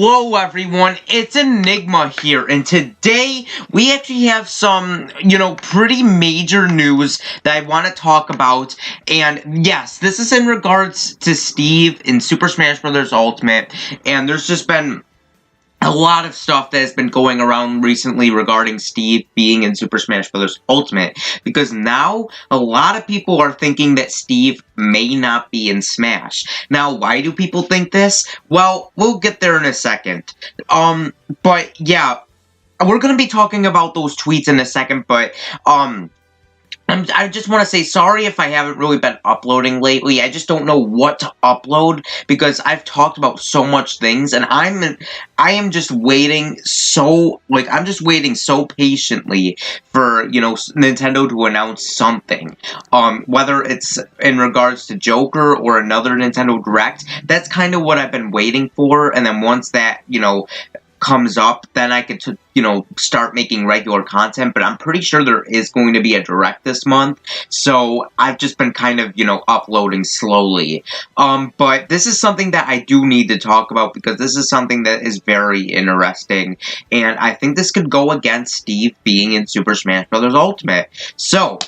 Hello everyone, it's Enigma here, and today we actually have some, pretty major news that I want to talk about, and yes, this is in regards to Steve in Super Smash Bros. Ultimate, and there's just been a lot of stuff that has been going around recently regarding Steve being in Super Smash Bros. Ultimate, because now a lot of people are thinking that Steve may not be in Smash. Now, why do people think this? Well, we'll get there in a second. But yeah, we're gonna be talking about those tweets in a second, but, I just want to say sorry if I haven't really been uploading lately. I just don't know what to upload because I've talked about so much things, and I am just waiting I'm just waiting so patiently for, Nintendo to announce something. Whether it's in regards to Joker or another Nintendo Direct, that's kind of what I've been waiting for, and then once that, comes up, then I could, start making regular content, but I'm pretty sure there is going to be a Direct this month, so I've just been kind of, uploading slowly. But this is something that I do need to talk about, because this is something that is very interesting, and I think this could go against Steve being in Super Smash Bros. Ultimate. So,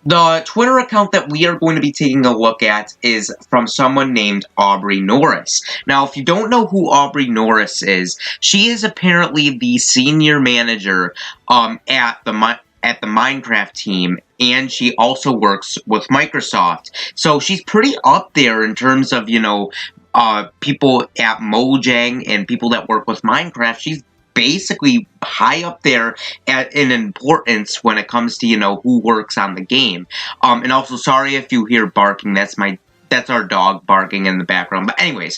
the Twitter account that we are going to be taking a look at is from someone named Aubrey Norris. Now, if you don't know who Aubrey Norris is, she is apparently the senior manager at the Minecraft team, and she also works with Microsoft. So she's pretty up there in terms of, people at Mojang and people that work with Minecraft. She's basically high up there in importance when it comes to, who works on the game. And also, sorry if you hear barking, that's our dog barking in the background. But anyways,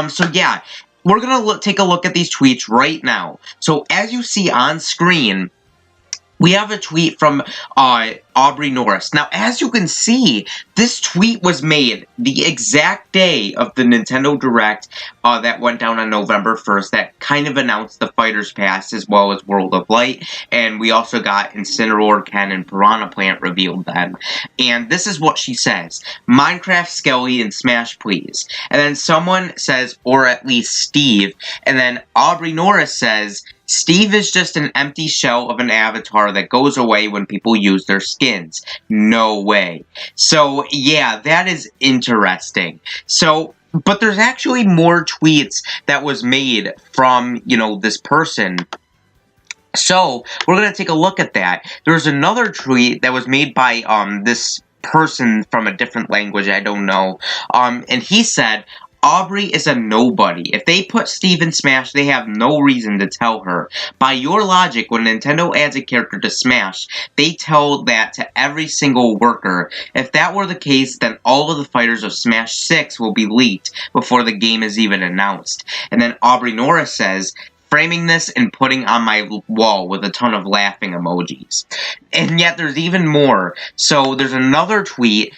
so yeah, we're gonna take a look at these tweets right now. So as you see on screen, we have a tweet from Aubrey Norris. Now, as you can see, this tweet was made the exact day of the Nintendo Direct that went down on November 1st that kind of announced the Fighters Pass as well as World of Light, and we also got Incineroar, Ken, and Piranha Plant revealed then. And this is what she says: Minecraft Skelly and Smash please. And then someone says, or at least Steve, and then Aubrey Norris says, Steve is just an empty shell of an avatar that goes away when people use their skins. No way. So, yeah, that is interesting. So, but there's actually more tweets that was made from, this person. So, we're going to take a look at that. There's another tweet that was made by, this person from a different language, I don't know. And he said, Aubrey is a nobody. If they put Steve in Smash, they have no reason to tell her. By your logic, when Nintendo adds a character to Smash, they tell that to every single worker. If that were the case, then all of the fighters of Smash 6 will be leaked before the game is even announced. And then Aubrey Norris says, framing this and putting on my wall with a ton of laughing emojis. And yet there's even more. So there's another tweet,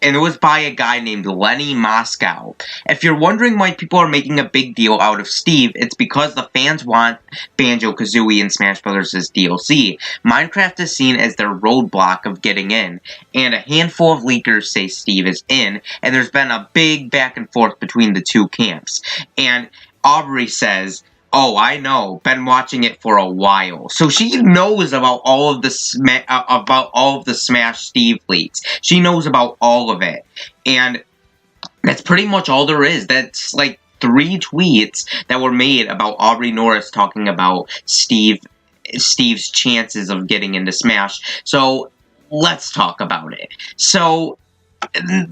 and it was by a guy named Lenny Moscow. If you're wondering why people are making a big deal out of Steve, it's because the fans want Banjo-Kazooie and Smash Bros. As DLC. Minecraft is seen as their roadblock of getting in, and a handful of leakers say Steve is in, and there's been a big back and forth between the two camps. And Aubrey says, oh, I know. Been watching it for a while. So she knows about all of the Smash Steve leaks. She knows about all of it. And that's pretty much all there is. That's like 3 tweets that were made about Aubrey Norris talking about Steve's chances of getting into Smash. So let's talk about it. So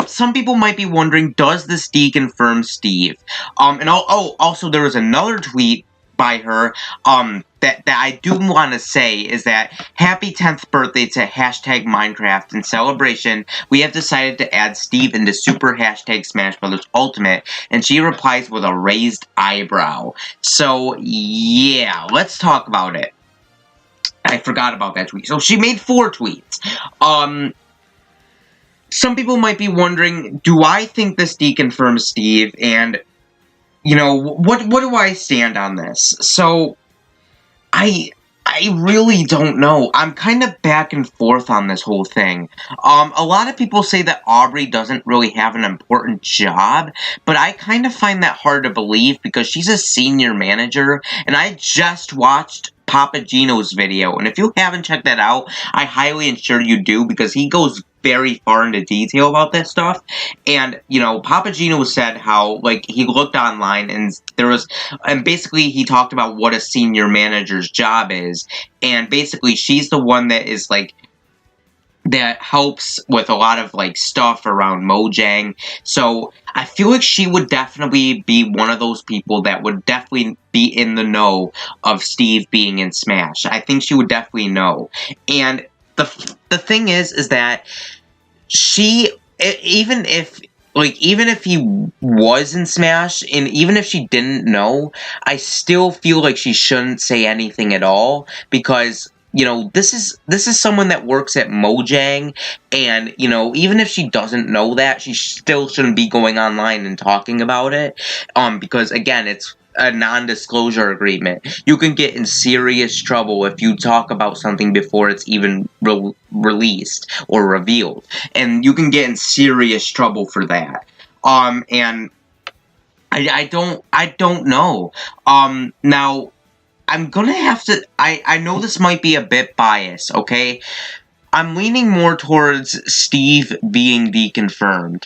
some people might be wondering, does this deconfirm Steve? And also there was another tweet by her, that I do want to say is that happy 10th birthday to hashtag Minecraft. In celebration, we have decided to add Steve into Super hashtag Smash Bros. Ultimate, and she replies with a raised eyebrow. So, yeah, let's talk about it. I forgot about that tweet. So she made 4 tweets. Some people might be wondering, do I think this deconfirms Steve? And, what do I stand on this? So, I I really don't know. I'm kind of back and forth on this whole thing. A lot of people say that Aubrey doesn't really have an important job, but I kind of find that hard to believe because she's a senior manager, and I just watched Papa Gino's video, and if you haven't checked that out, I highly ensure you do because he goes very far into detail about this stuff. And, you know, Papa Gino said how, like, he looked online and and basically he talked about what a senior manager's job is. And basically she's the one that is, like, that helps with a lot of, like, stuff around Mojang. So I feel like she would definitely be one of those people that would definitely be in the know of Steve being in Smash. I think she would definitely know. And the thing is that she, even if he was in Smash, and even if she didn't know, I still feel like she shouldn't say anything at all, because, you know, this is someone that works at Mojang, and, you know, even if she doesn't know that, she still shouldn't be going online and talking about it, because, again, it's a non-disclosure agreement. You can get in serious trouble if you talk about something before it's even released or revealed, and you can get in serious trouble for that. And I don't know. Now, I'm gonna have to, I know this might be a bit biased, okay? I'm leaning more towards Steve being deconfirmed.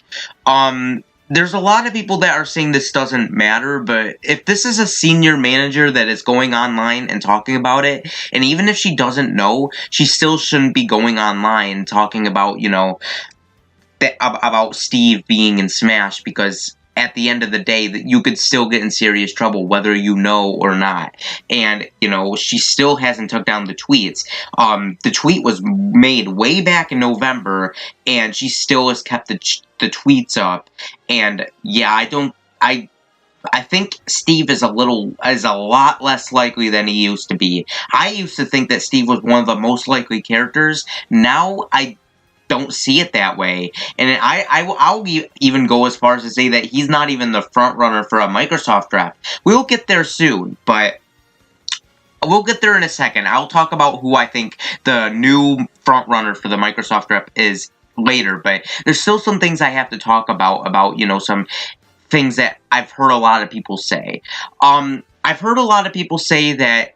There's a lot of people that are saying this doesn't matter, but if this is a senior manager that is going online and talking about it, and even if she doesn't know, she still shouldn't be going online talking about, you know, about Steve being in Smash, because at the end of the day, that you could still get in serious trouble whether you know or not. And, you know, she still hasn't took down the tweets. The tweet was made way back in November, and she still has kept the tweets up. And yeah, I think Steve is a lot less likely than he used to be. I used to think that Steve was one of the most likely characters. Now I don't see it that way, and I'll even go as far as to say that he's not even the front runner for a Microsoft draft. We'll get there soon, but we'll get there in a second. I'll talk about who I think the new front runner for the Microsoft draft is later, but there's still some things I have to talk about, you know, some things that I've heard a lot of people say. I've heard a lot of people say that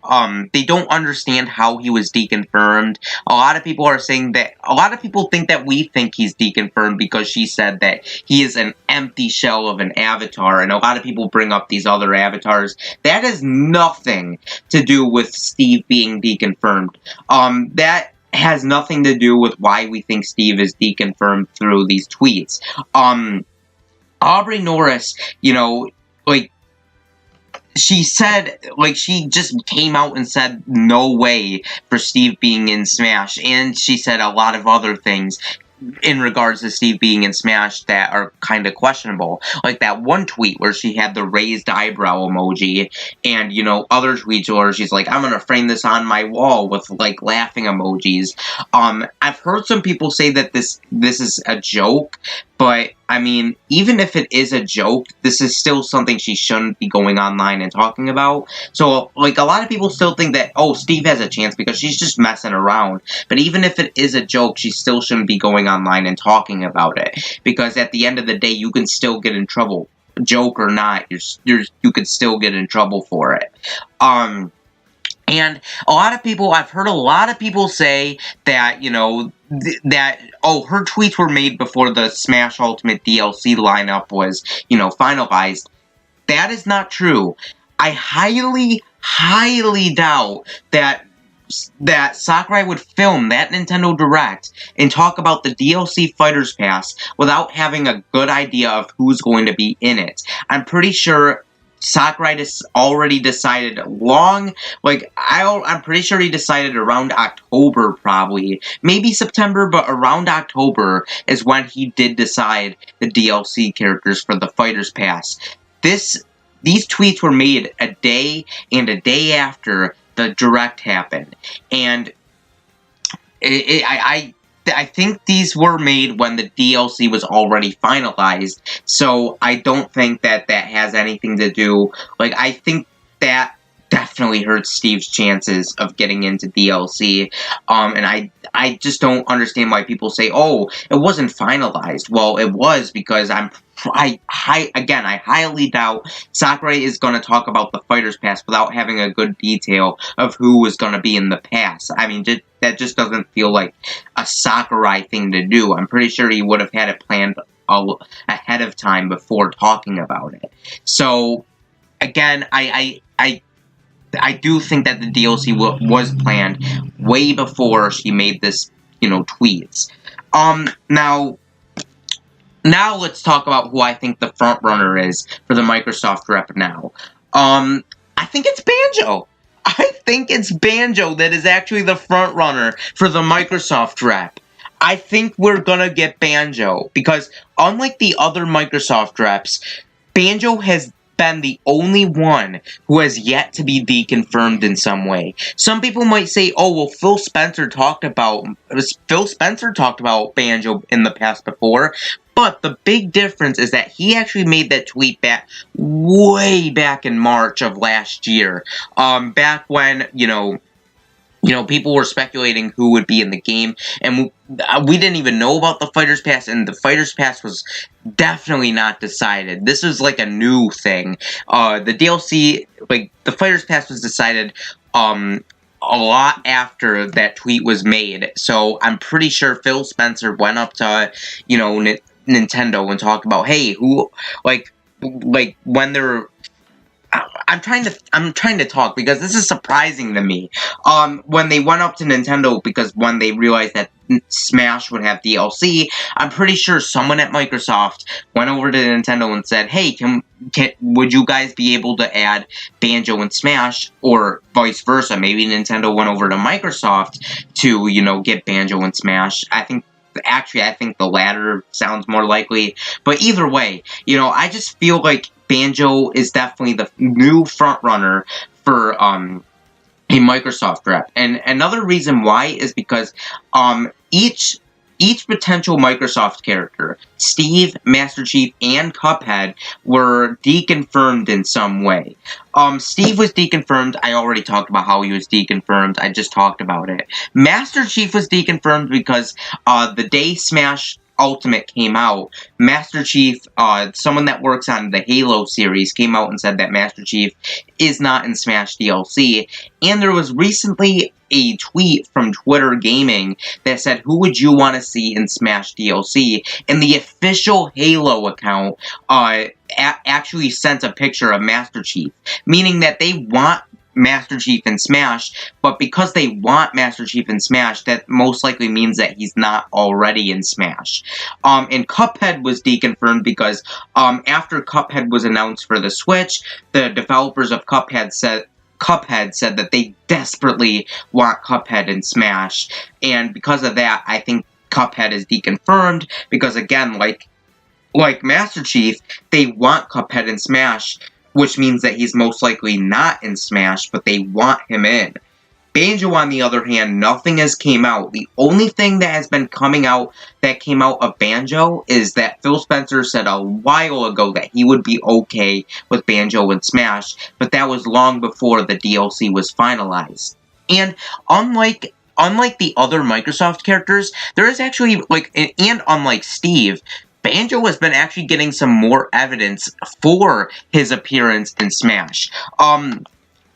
they don't understand how he was deconfirmed. A lot of people are saying that, a lot of people think that we think he's deconfirmed because she said that he is an empty shell of an avatar, and a lot of people bring up these other avatars. That has nothing to do with Steve being deconfirmed. That has nothing to do with why we think Steve is deconfirmed through these tweets. Aubrey Norris, you know, like, she said, like, she just came out and said no way for Steve being in Smash, and she said a lot of other things in regards to Steve being in Smash that are kind of questionable. Like that one tweet where she had the raised eyebrow emoji, and, you know, other tweets where she's like, I'm gonna frame this on my wall with, like, laughing emojis. I've heard some people say that this is a joke, but, I mean, even if it is a joke, this is still something she shouldn't be going online and talking about. So, like, a lot of people still think that, oh, Steve has a chance because she's just messing around. But even if it is a joke, she still shouldn't be going online and talking about it. Because at the end of the day, you can still get in trouble. Joke or not, you could still get in trouble for it. And a lot of people, I've heard a lot of people say that, you know, oh, her tweets were made before the Smash Ultimate DLC lineup was, you know, finalized. That is not true. I highly, highly doubt that Sakurai would film that Nintendo Direct and talk about the DLC Fighters Pass without having a good idea of who's going to be in it. I'm pretty sure Sakurai already decided I'm pretty sure he decided around October, probably. Maybe September, but around October is when he did decide the DLC characters for the Fighters Pass. These tweets were made a day and a day after the Direct happened. And I think these were made when the DLC was already finalized, so I don't think that has anything to do, like, I think that definitely hurts Steve's chances of getting into DLC. And I just don't understand why people say, oh, it wasn't finalized. Well, it was, because I highly doubt Sakurai is going to talk about the Fighter's Pass without having a good detail of who was going to be in the pass. I mean, that just doesn't feel like a Sakurai thing to do. I'm pretty sure he would have had it planned ahead of time before talking about it. So, again, I do think that the DLC was planned way before she made this, tweets. Now let's talk about who I think the front runner is for the Microsoft rep now. I think it's Banjo. I think it's Banjo that is actually the front runner for the Microsoft rep. I think we're gonna get Banjo, because unlike the other Microsoft reps, Banjo has been the only one who has yet to be deconfirmed in some way. Some people might say, oh, well, Phil Spencer talked about Banjo in the past before, but the big difference is that he actually made that tweet way back in March of last year, back when, people were speculating who would be in the game, and we didn't even know about the Fighter's Pass, and the Fighter's Pass was definitely not decided. This was like a new thing. The DLC, like, the Fighter's Pass was decided, a lot after that tweet was made, so I'm pretty sure Phil Spencer went up to, Nintendo and talked about, hey, who, like, when they're... I'm trying to talk because this is surprising to me. When they went up to Nintendo, because when they realized that Smash would have DLC, I'm pretty sure someone at Microsoft went over to Nintendo and said, hey, would you guys be able to add Banjo and Smash, or vice versa? Maybe Nintendo went over to Microsoft to, get Banjo and Smash. I think the latter sounds more likely. But either way, I just feel like Banjo is definitely the new frontrunner for a Microsoft rep. And another reason why is because each potential Microsoft character, Steve, Master Chief, and Cuphead, were deconfirmed in some way. Steve was deconfirmed. I already talked about how he was deconfirmed. I just talked about it. Master Chief was deconfirmed because the day Smash Ultimate came out, Master Chief, someone that works on the Halo series, came out and said that Master Chief is not in Smash DLC, and there was recently a tweet from Twitter Gaming that said, who would you want to see in Smash DLC? And the official Halo account actually sent a picture of Master Chief, meaning that they want Master Chief in Smash, but because they want Master Chief in Smash, that most likely means that he's not already in Smash. And Cuphead was deconfirmed because after Cuphead was announced for the Switch, the developers of Cuphead said that they desperately want Cuphead in Smash, and because of that, I think Cuphead is deconfirmed, because again, like Master Chief, they want Cuphead in Smash, which means that he's most likely not in Smash, but they want him in. Banjo, on the other hand, nothing has came out. The only thing that has been coming out that came out of Banjo is that Phil Spencer said a while ago that he would be okay with Banjo and Smash, but that was long before the DLC was finalized. And unlike the other Microsoft characters, there is actually, and unlike Steve, Banjo has been actually getting some more evidence for his appearance in Smash. I'm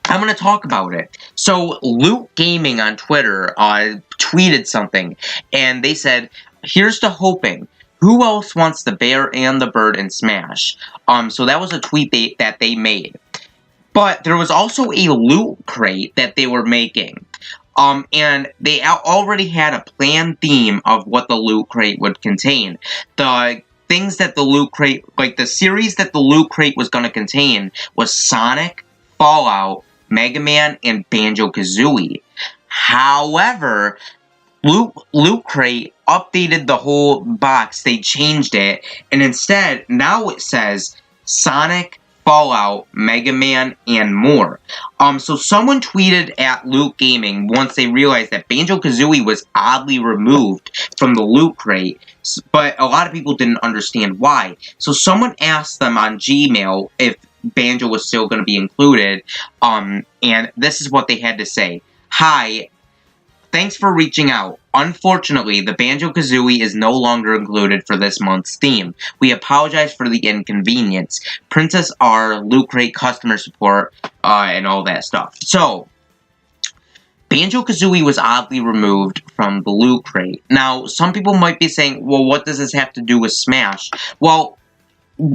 going to talk about it. So, Loot Gaming on Twitter tweeted something, and they said, here's to hoping. Who else wants the bear and the bird in Smash? So that was a tweet that they made. But there was also a loot crate that they were making. And they already had a planned theme of what the Loot Crate would contain. The things that the Loot Crate, the series that the Loot Crate was going to contain was Sonic, Fallout, Mega Man, and Banjo-Kazooie. However, Loot Crate updated the whole box. They changed it, and instead, now it says Sonic, Fallout, Mega Man, and more. So someone tweeted at Loot Gaming once they realized that Banjo-Kazooie was oddly removed from the Loot Crate, but a lot of people didn't understand why. So someone asked them on Gmail if Banjo was still going to be included. And this is what they had to say. Hi, thanks for reaching out. Unfortunately, the Banjo-Kazooie is no longer included for this month's theme. We apologize for the inconvenience. Princess R, Loot Crate customer support, and all that stuff. So, Banjo-Kazooie was oddly removed from the Loot Crate. Now, some people might be saying, well, what does this have to do with Smash? Well,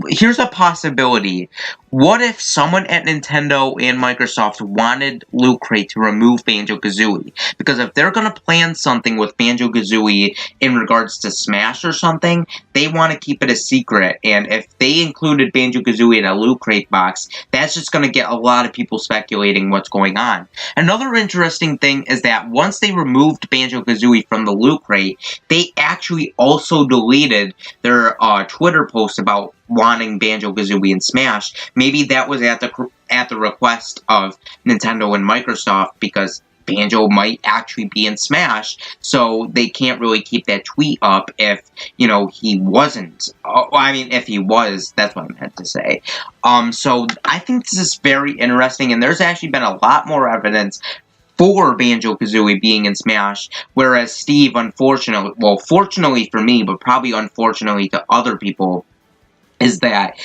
here's a possibility. What if someone at Nintendo and Microsoft wanted Loot Crate to remove Banjo-Kazooie? Because if they're going to plan something with Banjo-Kazooie in regards to Smash or something, they want to keep it a secret. And if they included Banjo-Kazooie in a Loot Crate box, that's just going to get a lot of people speculating what's going on. Another interesting thing is that once they removed Banjo-Kazooie from the Loot Crate, they actually also deleted their Twitter post about wanting Banjo-Kazooie in Smash. Maybe that was at the request of Nintendo and Microsoft, because Banjo might actually be in Smash, so they can't really keep that tweet up if, you know, he wasn't. I mean, if he was, that's what I meant to say. So I think this is very interesting, and there's actually been a lot more evidence for Banjo-Kazooie being in Smash, whereas Steve, unfortunately, well, fortunately for me, but probably unfortunately to other people, is that,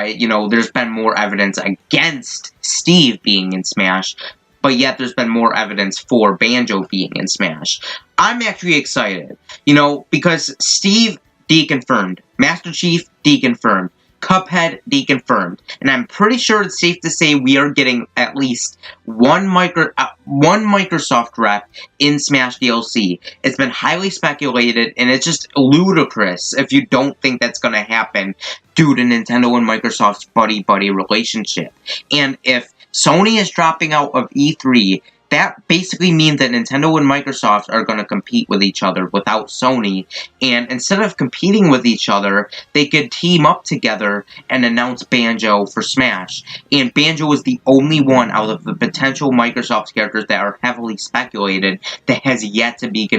you know, there's been more evidence against Steve being in Smash, but yet there's been more evidence for Banjo being in Smash. I'm actually excited, you know, because Steve deconfirmed, Master Chief deconfirmed, Cuphead deconfirmed, and I'm pretty sure it's safe to say we are getting at least one Microsoft rep in Smash DLC. It's been highly speculated, and it's just ludicrous if you don't think that's going to happen due to Nintendo and Microsoft's buddy-buddy relationship. And if Sony is dropping out of E3, that basically means that Nintendo and Microsoft are going to compete with each other without Sony, and instead of competing with each other, they could team up together and announce Banjo for Smash. And Banjo is the only one out of the potential Microsoft characters that are heavily speculated that has yet to be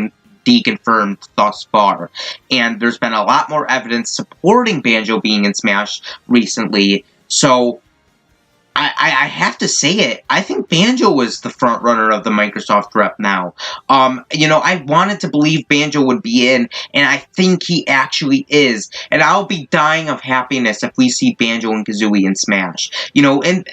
deconfirmed thus far. And there's been a lot more evidence supporting Banjo being in Smash recently, so I have to say it. I think Banjo was the front runner of the Microsoft rep now. You know, I wanted to believe Banjo would be in, and I think he actually is. And I'll be dying of happiness if we see Banjo and Kazooie in Smash. You know, and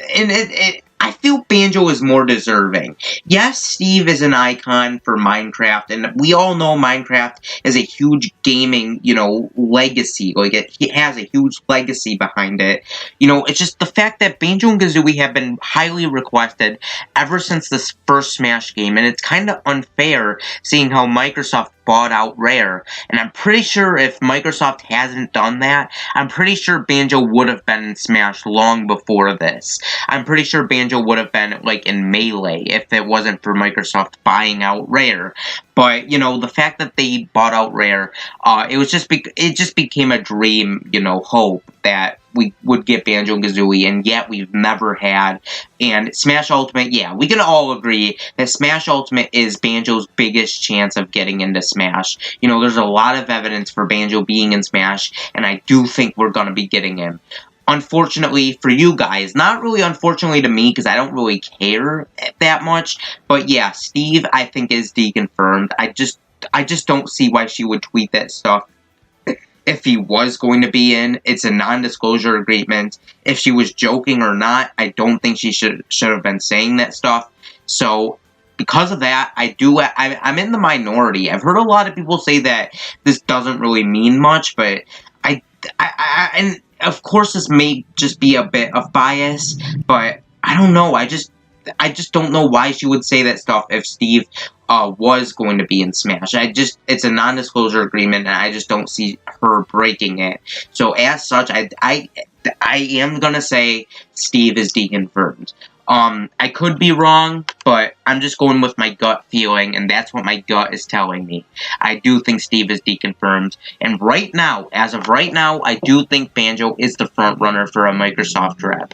I feel Banjo is more deserving. Yes, Steve is an icon for Minecraft, and we all know Minecraft is a huge gaming, you know, legacy. Like, it has a huge legacy behind it. You know, it's just the fact that Banjo and Kazooie have been highly requested ever since this first Smash game, and it's kind of unfair seeing how Microsoft bought out Rare. And I'm pretty sure if Microsoft hasn't done that, I'm pretty sure Banjo would have been in Smash long before this. I'm pretty sure Banjo would have been, like, in Melee if it wasn't for Microsoft buying out Rare. But, you know, the fact that they bought out Rare, it just became a dream, you know, hope that we would get Banjo and Kazooie, and yet we've never had. And Smash Ultimate, yeah, we can all agree that Smash Ultimate is Banjo's biggest chance of getting into Smash. You know, there's a lot of evidence for Banjo being in Smash, and I do think we're going to be getting him. Unfortunately for you guys, not really unfortunately to me, because I don't really care that much, but yeah, Steve, I think, is deconfirmed. I just don't see why she would tweet that stuff. If he was going to be in, it's a non-disclosure agreement. If she was joking or not, I don't think she should have been saying that stuff. So, because of that, I'm in the minority. I've heard a lot of people say that this doesn't really mean much, but and of course this may just be a bit of bias, but I don't know. I just don't know why she would say that stuff if Steve was going to be in Smash. It's a non-disclosure agreement, and I just don't see her breaking it. So as such, I am gonna say Steve is deconfirmed. I could be wrong, but I'm just going with my gut feeling, and that's what my gut is telling me. I do think Steve is deconfirmed, and right now, as of right now, I do think Banjo is the front runner for a Microsoft rep.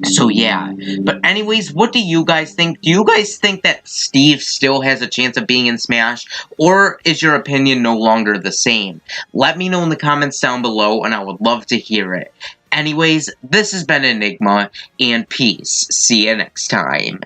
So yeah. But anyways, what do you guys think? Do you guys think that Steve still has a chance of being in Smash, or is your opinion no longer the same? Let me know in the comments down below, and I would love to hear it. Anyways, this has been Enigma, and peace. See you next time.